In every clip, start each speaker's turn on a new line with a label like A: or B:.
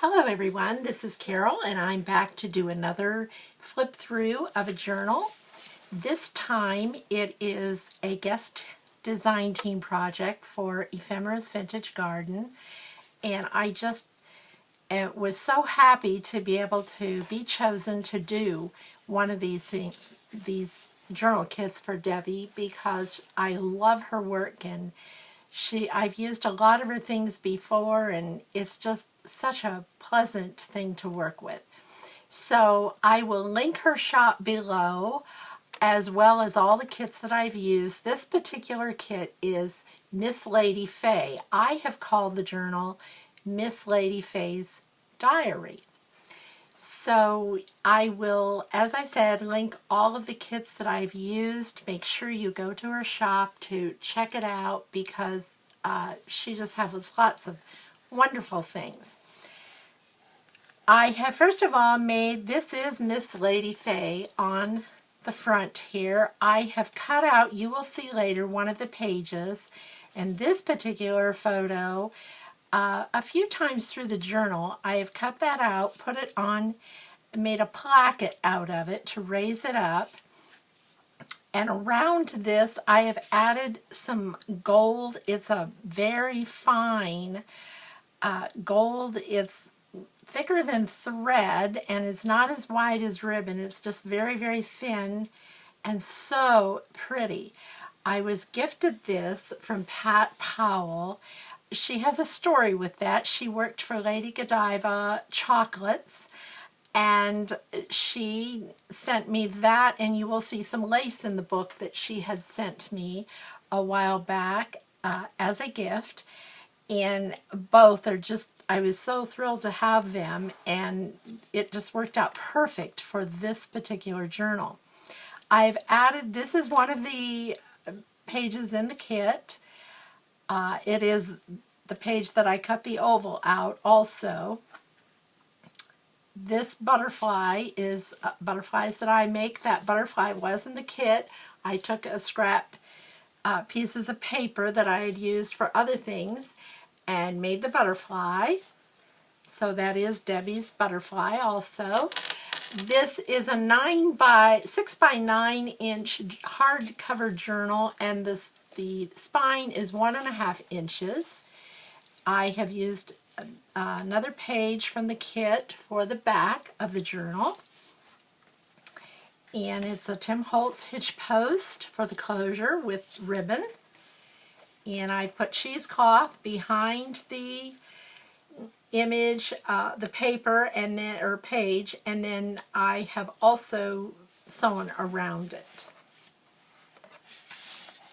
A: Hello everyone, this is Carol and I'm back to do another flip through of a journal. This time it is a guest design team project for Ephemera's Vintage Garden, and I just was so happy to be able to be chosen to do one of these journal kits for Debbie because I love her work, and I've used a lot of her things before, and it's just such a pleasant thing to work with. So I will link her shop below, as well as all the kits that I've used. This particular kit is Miss Lady Fay. I have called the journal Miss Lady Fay's Diary. So I will, as I said, link all of the kits that I've used. Make sure you go to her shop to check it out because she just has lots of wonderful things. I have first of all made, this is Miss Lady Fay on the front here. I have cut out, you will see later, one of the pages, and this particular photo, a few times through the journal, I have cut that out, put it on, made a placket out of it to raise it up. And around this, I have added some gold. It's a very fine gold. It's thicker than thread, and it's not as wide as ribbon. It's just very, very thin and so pretty. I was gifted this from Pat Powell. She has a story with that. She worked for Lady Godiva Chocolates, and she sent me that, and you will see some lace in the book that she had sent me a while back as a gift. And both are just, I was so thrilled to have them, and it just worked out perfect for this particular journal. I've added, this is one of the pages in the kit. It is the page that I cut the oval out also. This butterfly is butterflies that I make. That butterfly was in the kit. I took a scrap pieces of paper that I had used for other things and made the butterfly. So that is Debbie's butterfly also. This is a 6 by 9 inch hardcover journal, and the spine is 1.5 inches. I have used another page from the kit for the back of the journal, and it's a Tim Holtz hitch post for the closure with ribbon, and I put cheesecloth behind the image, the paper, and then page, and then I have also sewn around it.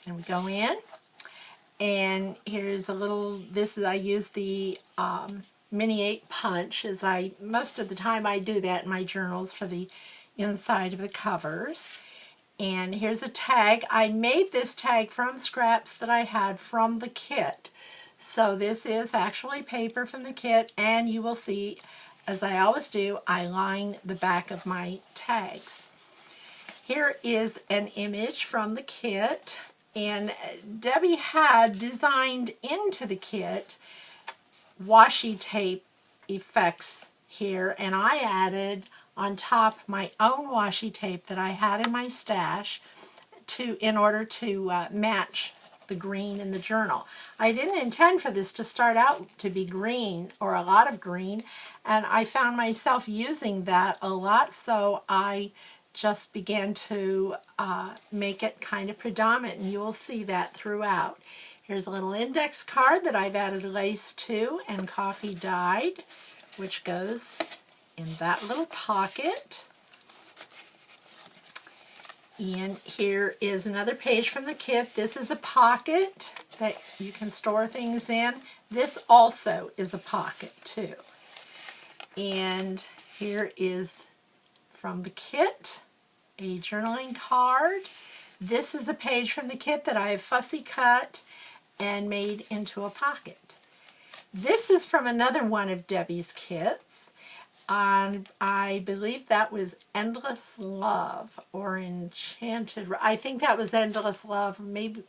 A: And we go in, and here's a little, I use the Mini 8 punch, as most of the time I do that in my journals for the inside of the covers. And here's a tag. I made this tag from scraps that I had from the kit. So this is actually paper from the kit, and you will see, as I always do, I line the back of my tags. Here is an image from the kit, and Debbie had designed into the kit washi tape effects here, and I added on top my own washi tape that I had in my stash in order to match the green in the journal. I didn't intend for this to start out to be green or a lot of green, and I found myself using that a lot, so I just began to make it kind of predominant, and you will see that throughout. Here's a little index card that I've added lace to and coffee dyed, which goes in that little pocket. And here is another page from the kit. This is a pocket that you can store things in. This also is a pocket too. And here is from the kit a journaling card. This is a page from the kit that I have fussy cut and made into a pocket. This is from another one of Debbie's kits. I believe that was Endless Love or Enchanted. I think that was Endless Love. Maybe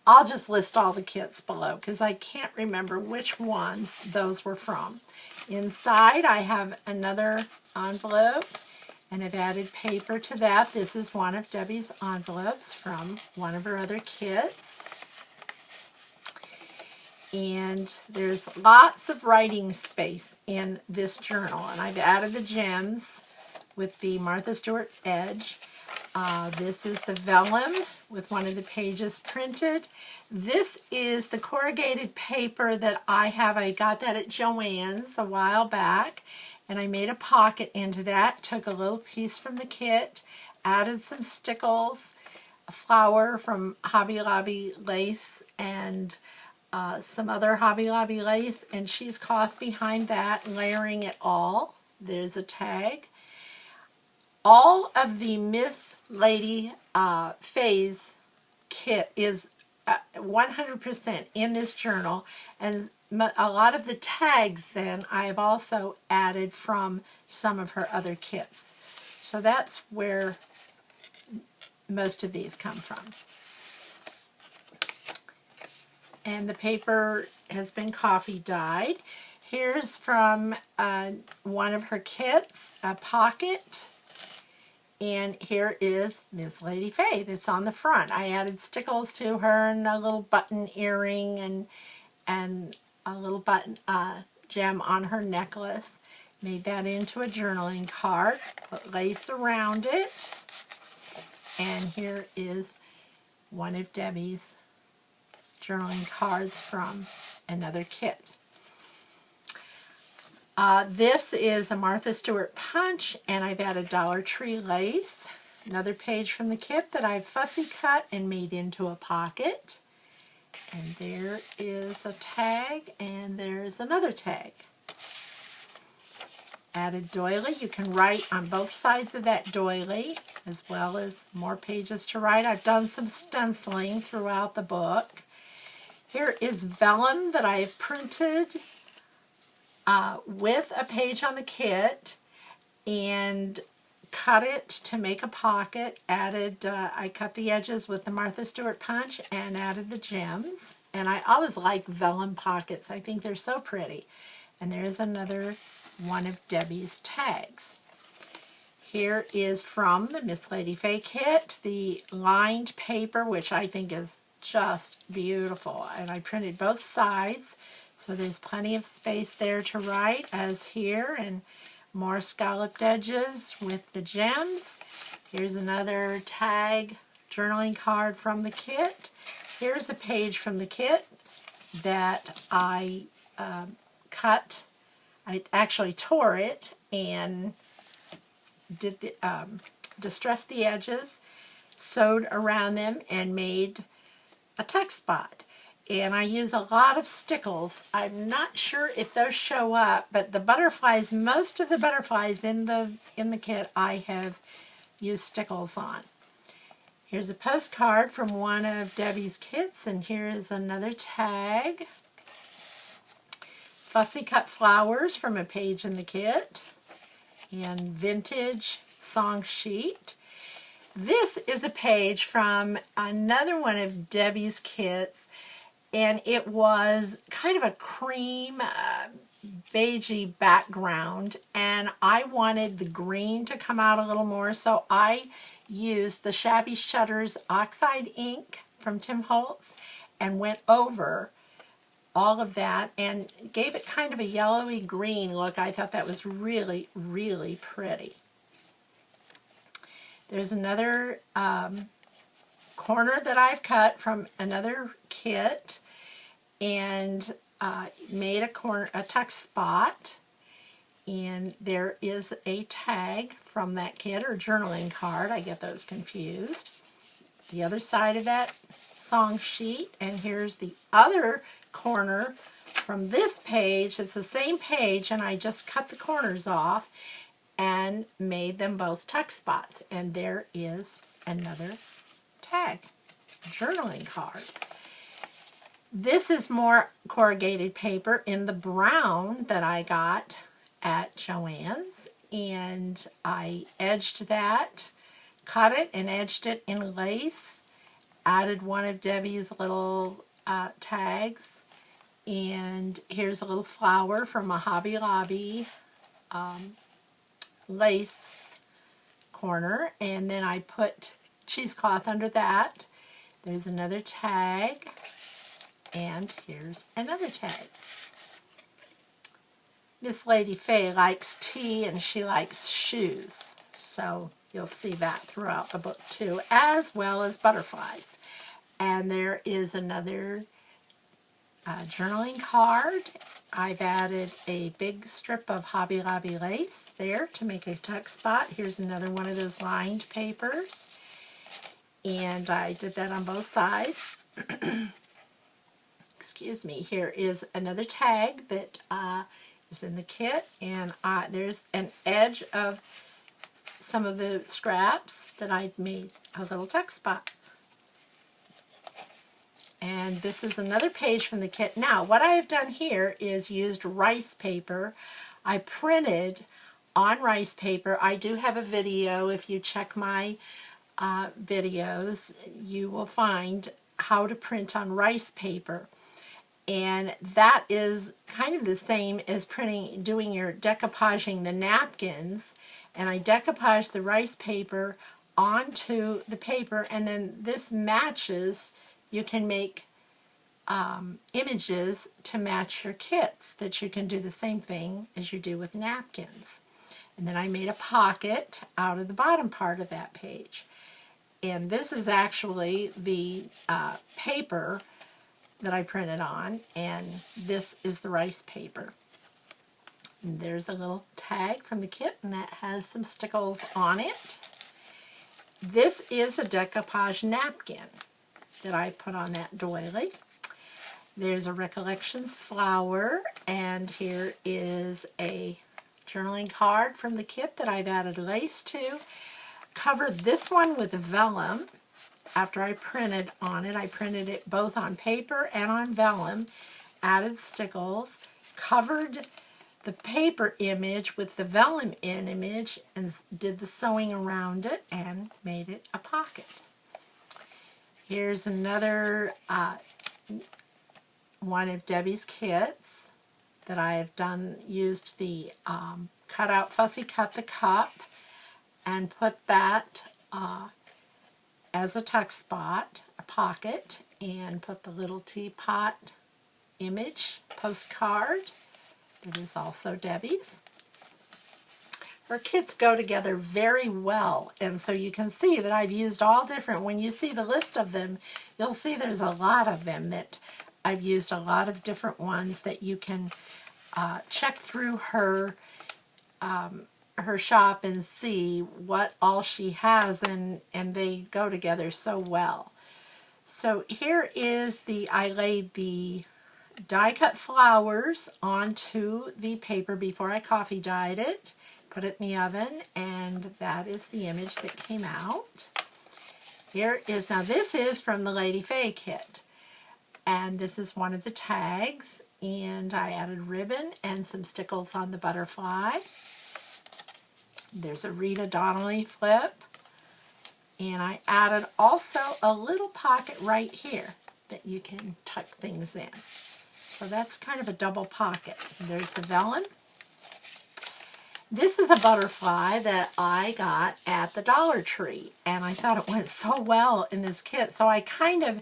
A: I'll just list all the kits below because I can't remember which ones those were from. Inside I have another envelope, and I've added paper to that. This is one of Debbie's envelopes from one of her other kits. And there's lots of writing space in this journal, and I've added the gems with the Martha Stewart edge. This is the vellum with one of the pages printed. This is the corrugated paper that I have. I got that at Joann's a while back, and I made a pocket into that, took a little piece from the kit, added some stickles, a flower from Hobby Lobby lace, and some other Hobby Lobby lace and cheesecloth behind that, layering it all. There's a tag. All of the Miss Lady Fay's kit is 100% in this journal, and a lot of the tags then I have also added from some of her other kits. So that's where most of these come from. And the paper has been coffee dyed. Here's from one of her kits, a pocket. And here is Miss Lady Fay that's on the front. I added stickles to her and a little button earring and a little button gem on her necklace. Made that into a journaling card. Put lace around it. And here is one of Debbie's journaling cards from another kit. This is a Martha Stewart punch, and I've added Dollar Tree lace. Another page from the kit that I've fussy cut and made into a pocket. And there is a tag, and there's another tag. Added doily. You can write on both sides of that doily, as well as more pages to write. I've done some stenciling throughout the book. Here is vellum that I've printed with a page on the kit and cut it to make a pocket. Added, I cut the edges with the Martha Stewart punch and added the gems. And I always like vellum pockets. I think they're so pretty. And there's another one of Debbie's tags. Here is from the Miss Lady Fay kit, the lined paper, which I think is just beautiful. And I printed both sides, so there's plenty of space there to write, as here, and more scalloped edges with the gems. Here's another tag journaling card from the kit. Here's a page from the kit that I cut. I actually tore it and did the, distressed the edges, sewed around them, and made a tuck spot. And I use a lot of stickles. I'm not sure if those show up, but the butterflies, most of the butterflies in the kit I have used stickles on. Here's a postcard from one of Debbie's kits, and here is another tag. Fussy cut flowers from a page in the kit, and vintage song sheet. This is a page from another one of Debbie's kits, and it was kind of a cream beigey background, and I wanted the green to come out a little more, so I used the Shabby Shutters Oxide ink from Tim Holtz and went over all of that and gave it kind of a yellowy green look. I thought that was really, really pretty. There's another corner that I've cut from another kit and made a tuck spot, and there is a tag from that kit, or journaling card. I get those confused. The other side of that song sheet, and here's the other corner from this page. It's the same page, and I just cut the corners off and made them both tuck spots. And there is another tag, journaling card. This is more corrugated paper in the brown that I got at Joann's, and I edged that, cut it and edged it in lace, added one of Debbie's little tags, And here's a little flower from a Hobby Lobby lace corner, and then I put cheesecloth under that. There's another tag, and here's another tag. Miss Lady Fay likes tea and she likes shoes, so you'll see that throughout the book too, as well as butterflies. And there is another journaling card. I've added a big strip of Hobby Lobby lace there to make a tuck spot. Here's another one of those lined papers, and I did that on both sides. Excuse me. Here is another tag that is in the kit, and there's an edge of some of the scraps that I've made a little tuck spot. And this is another page from the kit. Now, what I have done here is used rice paper. I printed on rice paper. I do have a video. If you check my videos, you will find how to print on rice paper. And that is kind of the same as doing your decoupaging the napkins. And I decoupage the rice paper onto the paper, and then this matches. You can make images to match your kits that you can do the same thing as you do with napkins. And then I made a pocket out of the bottom part of that page. And this is actually the paper that I printed on, and this is the rice paper. And there's a little tag from the kit, and that has some stickles on it. This is a decoupage napkin that I put on that doily. There's a Recollections flower, and here is a journaling card from the kit that I've added lace to. Covered this one with vellum. After I printed on it, I printed it both on paper and on vellum, added stickles, covered the paper image with the vellum image, and did the sewing around it and made it a pocket. Here's another one of Debbie's kits that I have done, used the Fussy Cut the Cup and put that as a tuck spot, a pocket, and put the little teapot image postcard. It is also Debbie's. Her kits go together very well, and so you can see that I've used all different. When you see the list of them, you'll see there's a lot of them that I've used, a lot of different ones that you can check through her shop and see what all she has, and they go together so well. So here is I laid the die cut flowers onto the paper before I coffee dyed it. Put it in the oven, and that is the image that came out. Here is, now this is from the Lady Fay kit, and this is one of the tags, and I added ribbon and some stickles on the butterfly. There's a Rita Donnelly flip, and I added also a little pocket right here that you can tuck things in. So that's kind of a double pocket. There's the vellum. This is a butterfly that I got at the Dollar Tree, and I thought it went so well in this kit, so I kind of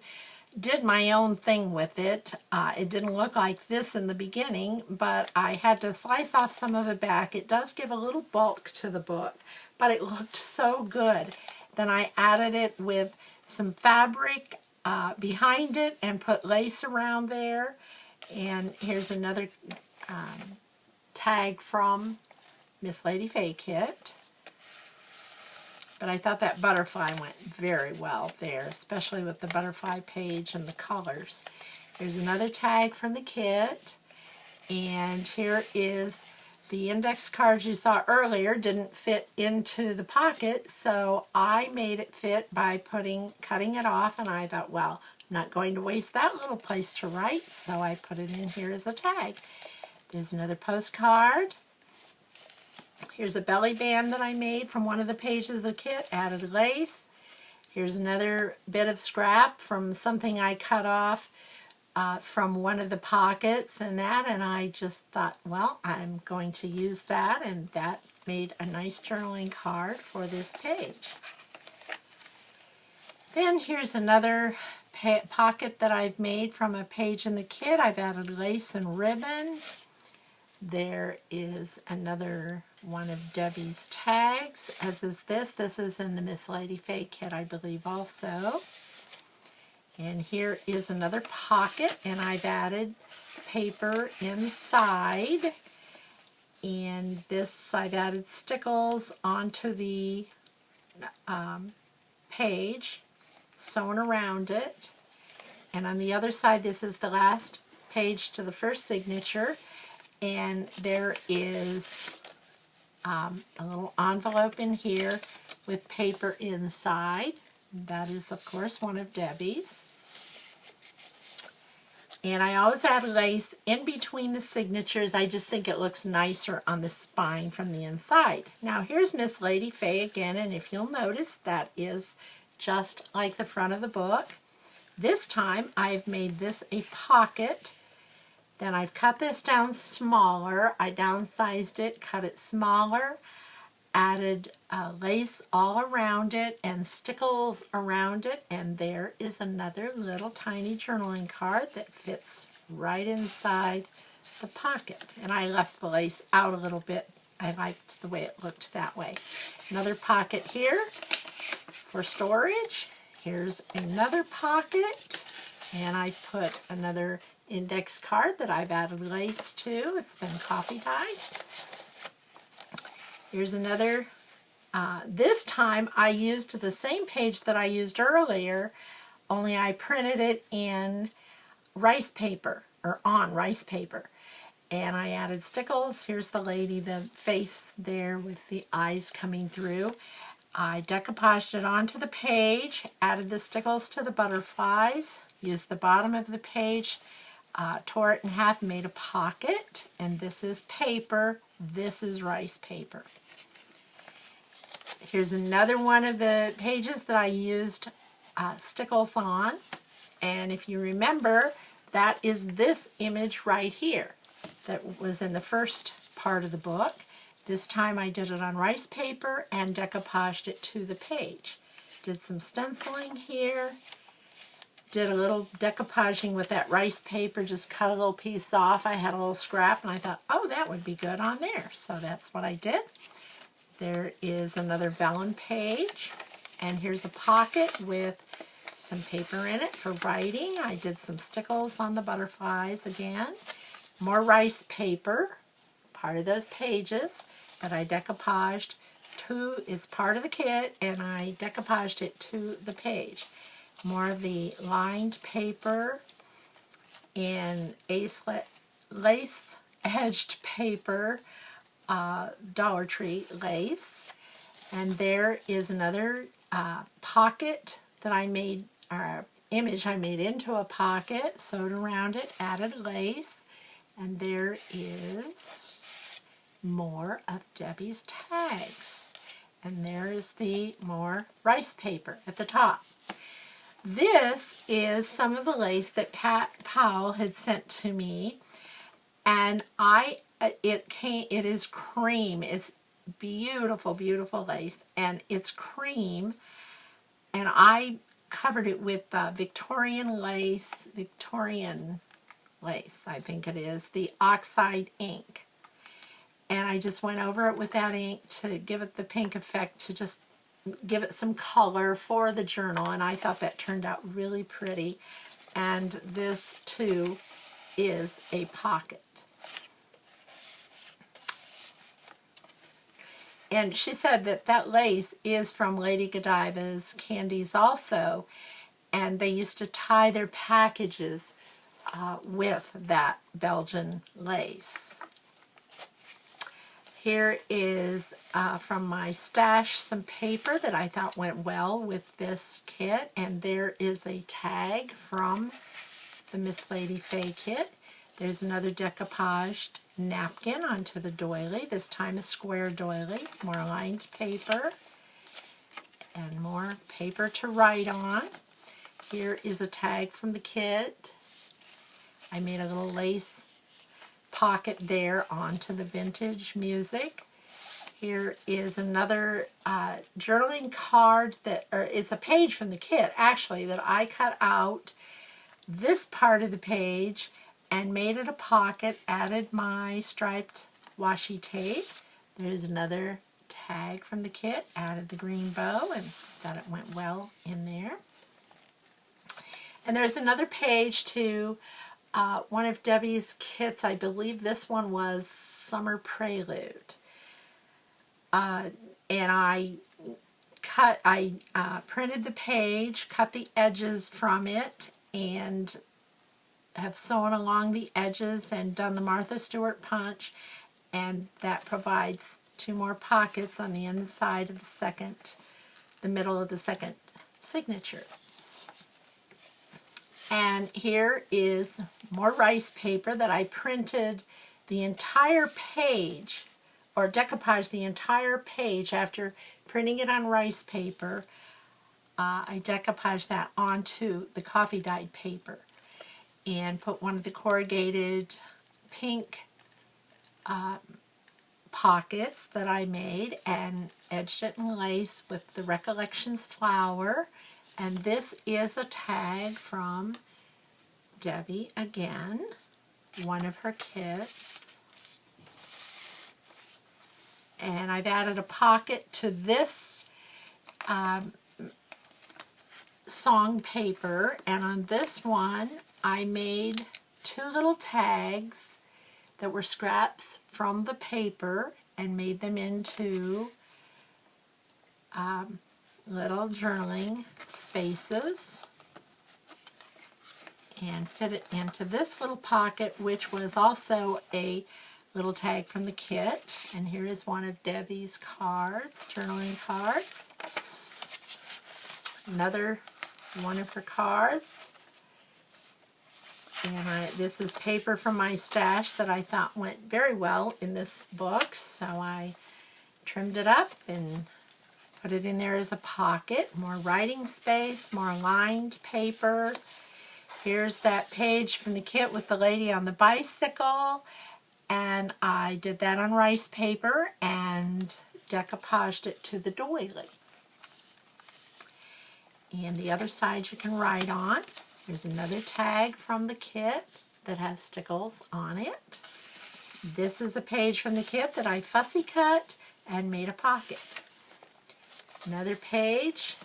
A: did my own thing with it. It didn't look like this in the beginning, but I had to slice off some of it back. It does give a little bulk to the book, but it looked so good. Then I added it with some fabric behind it and put lace around there. And here's another tag from Miss Lady Fay kit. But I thought that butterfly went very well there, especially with the butterfly page and the colors. There's another tag from the kit. And here is the index cards you saw earlier didn't fit into the pocket, so I made it fit by cutting it off, and I thought, well, I'm not going to waste that little place to write, so I put it in here as a tag. There's another postcard. Here's a belly band that I made from one of the pages of the kit, added lace. Here's another bit of scrap from something I cut off from one of the pockets and that, and I just thought, well, I'm going to use that, and that made a nice journaling card for this page. Then here's another pocket that I've made from a page in the kit. I've added lace and ribbon. There is another one of Debbie's tags, as is this. This is in the Miss Lady Fay kit, I believe, also. And here is another pocket, and I've added paper inside. And this, I've added stickles onto the page, sewn around it. And on the other side, this is the last page to the first signature. And there is a little envelope in here with paper inside. That is, of course, one of Debbie's. And I always add lace in between the signatures. I just think it looks nicer on the spine from the inside. Now here's Miss Lady Fay again, and if you'll notice, that is just like the front of the book. This time I've made this a pocket. Then I've cut this down smaller. I downsized it, cut it smaller, added lace all around it and stickles around it, and there is another little tiny journaling card that fits right inside the pocket. And I left the lace out a little bit. I liked the way it looked that way. Another pocket here for storage. Here's another pocket, and I put another index card that I've added lace to. It's been coffee dyed. Here's another. This time I used the same page that I used earlier, only I printed it in rice paper, or on rice paper. And I added stickles. Here's the lady, the face there with the eyes coming through. I decoupaged it onto the page, added the stickles to the butterflies, used the bottom of the page, tore it in half, made a pocket, and this is paper, this is rice paper. Here's another one of the pages that I used stickles on, and if you remember, that is this image right here that was in the first part of the book. This time I did it on rice paper and decoupaged it to the page. Did some stenciling here. Did a little decoupaging with that rice paper, just cut a little piece off. I had a little scrap and I thought, oh, that would be good on there. So that's what I did. There is another vellum page, and here's a pocket with some paper in it for writing. I did some stickles on the butterflies again. More rice paper, part of those pages that I decoupaged to, it's part of the kit, and I decoupaged it to the page. More of the lined paper and lace edged paper, Dollar Tree lace. And there is another pocket that I made, or image I made into a pocket, sewed around it, added lace, and there is more of Debbie's tags. And there is the more rice paper at the top. This is some of the lace that Pat Powell had sent to me, and it is cream. It's beautiful, beautiful lace, and it's cream, and I covered it with Victorian lace, I think it is, the oxide ink. And I just went over it with that ink to give it the pink effect, to just give it some color for the journal, and I thought that turned out really pretty. And this too is a pocket. And she said that that lace is from Lady Godiva's Candies also, and they used to tie their packages with that Belgian lace. Here is from my stash some paper that I thought went well with this kit, and there is a tag from the Miss Lady Fay kit. There's another decoupaged napkin onto the doily, this time a square doily, more lined paper, and more paper to write on. Here is a tag from the kit, I made a little lace pocket there onto the vintage music. Here is another journaling card that, or it's a page from the kit actually, that I cut out this part of the page and made it a pocket, added my striped washi tape. There's another tag from the kit, added the green bow and thought it went well in there. And there's another page to one of Debbie's kits. I believe this one was Summer Prelude. And I printed the page, cut the edges from it, and have sewn along the edges and done the Martha Stewart punch, and that provides 2 more pockets on the inside of the middle of the second signature. And here is more rice paper that I printed the entire page, or decoupaged the entire page after printing it on rice paper. I decoupaged that onto the coffee dyed paper and put one of the corrugated pink pockets that I made and edged it in lace with the Recollections flower. And this is a tag from Debbie again, one of her kits. And I've added a pocket to this song paper, and on this one I made 2 little tags that were scraps from the paper and made them into little journaling spaces and fit it into this little pocket, which was also a little tag from the kit. And here is one of Debbie's cards, journaling cards. Another one of her cards. And this is paper from my stash that I thought went very well in this book, so I trimmed it up and put it in there as a pocket. More writing space, more lined paper. Here's that page from the kit with the lady on the bicycle, and I did that on rice paper and decoupaged it to the doily. And the other side you can write on. There's another tag from the kit that has stickles on it. This is a page from the kit that I fussy cut and made a pocket. Another page,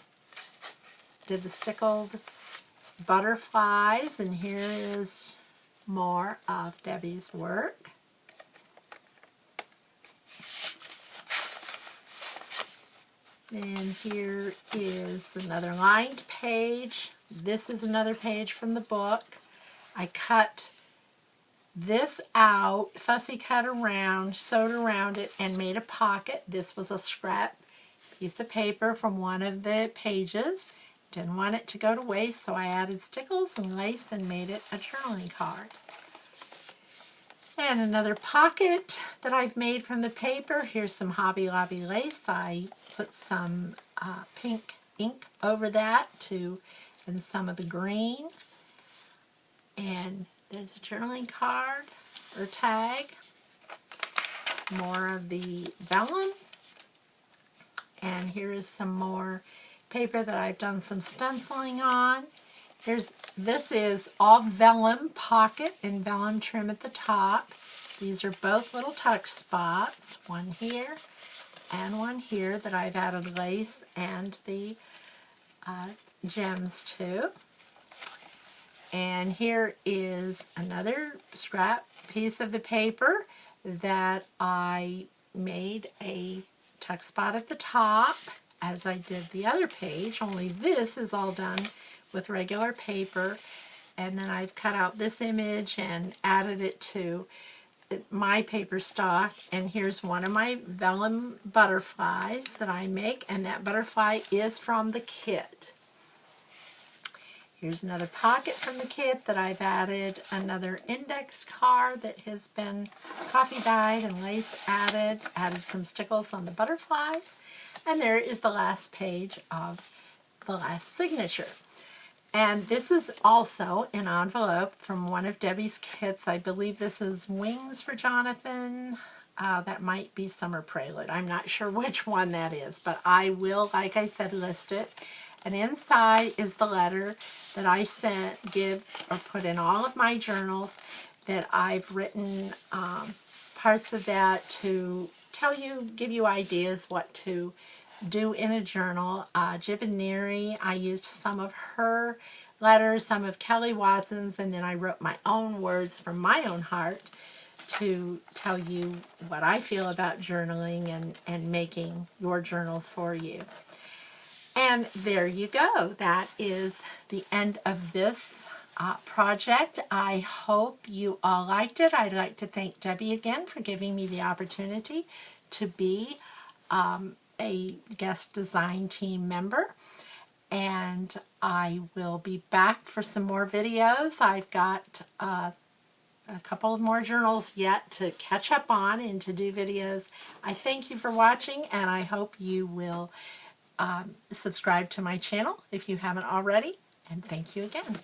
A: did the stickled butterflies, and here is more of Debbie's work. And here is another lined page. This is another page from the book. I cut this out, fussy cut around, sewed around it, and made a pocket. This was a scrap piece of paper from one of the pages. Didn't want it to go to waste, so I added stickles and lace and made it a journaling card. And another pocket that I've made from the paper. Here's some Hobby Lobby lace. I put some pink ink over that and some of the green. And there's a journaling card or tag. More of the vellum. And here is some more paper that I've done some stenciling on. This is all vellum pocket and vellum trim at the top. These are both little tuck spots, one here and one here that I've added lace and the gems to. And here is another scrap piece of the paper that I made a tuck spot at the top, as I did the other page, only this is all done with regular paper. And then I've cut out this image and added it to my paper stock. And here's one of my vellum butterflies that I make, and that butterfly is from the kit. Here's another pocket from the kit that I've added another index card that has been coffee dyed and lace added some stickles on the butterflies, and there is the last page of the last signature. And this is also an envelope from one of Debbie's kits. I believe this is Wings for Jonathon. That might be Summer Prelude. I'm not sure which one that is, but I will, like I said, list it. And inside is the letter that I put in all of my journals that I've written parts of that to give you ideas what to do in a journal. Jib and Neri, I used some of her letters, some of Kelly Watson's, and then I wrote my own words from my own heart to tell you what I feel about journaling and making your journals for you. And there you go. That is the end of this project. I hope you all liked it. I'd like to thank Debbie again for giving me the opportunity to be a guest design team member. And I will be back for some more videos. I've got a couple of more journals yet to catch up on and to do videos. I thank you for watching, and I hope you will subscribe to my channel if you haven't already. And thank you again.